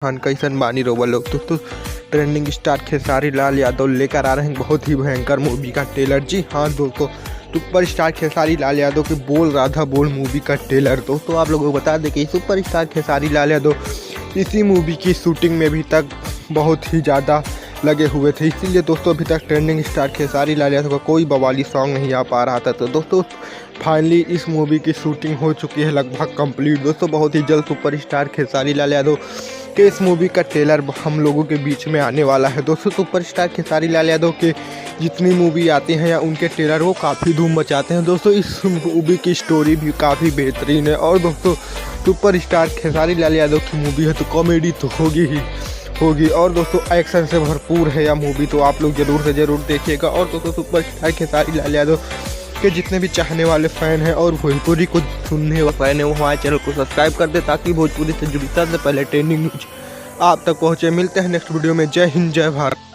खान कैसन बानी रोवा लोग तो ट्रेंडिंग स्टार खेसारी लाल यादव लेकर आ रहे हैं बहुत ही भयंकर मूवी का ट्रेलर। जी हाँ दोस्तों, सुपर स्टार खेसारी लाल यादव के बोल राधा बोल मूवी का ट्रेलर। दोस्तों आप लोगों को बता दें कि सुपर स्टार खेसारी लाल यादव इसी मूवी की शूटिंग में अभी तक बहुत ही ज़्यादा लगे हुए थे, इसीलिए दोस्तों अभी तक ट्रेंडिंग स्टार खेसारी लाल यादव का कोई बवाली सॉन्ग नहीं आ पा रहा था। तो दोस्तों फाइनली इस मूवी की शूटिंग हो चुकी है लगभग कंप्लीट। दोस्तों बहुत ही जल्द सुपर स्टार खेसारी लाल यादव के इस मूवी का ट्रेलर हम लोगों के बीच में आने वाला है। दोस्तों सुपर स्टार खेसारी लाल यादव के जितनी मूवी आते हैं या उनके ट्रेलर वो काफ़ी धूम मचाते हैं। दोस्तों इस मूवी की स्टोरी भी काफ़ी बेहतरीन है और दोस्तों सुपर स्टार खेसारी लाल यादव की मूवी है तो कॉमेडी तो होगी ही होगी और दोस्तों एक्शन से भरपूर है यह मूवी, तो आप लोग ज़रूर से ज़रूर देखिएगा। और दोस्तों सुपर स्टार खेसारी लाल यादव के जितने भी चाहने वाले फ़ैन हैं और भोजपुरी को सुनने वाले फ़ैन हैं वो हमारे चैनल को सब्सक्राइब कर दे ताकि भोजपुरी से जुड़ी सबसे पहले ट्रेंडिंग न्यूज आप तक पहुँचे। मिलते हैं नेक्स्ट वीडियो में। जय हिंद जय भारत।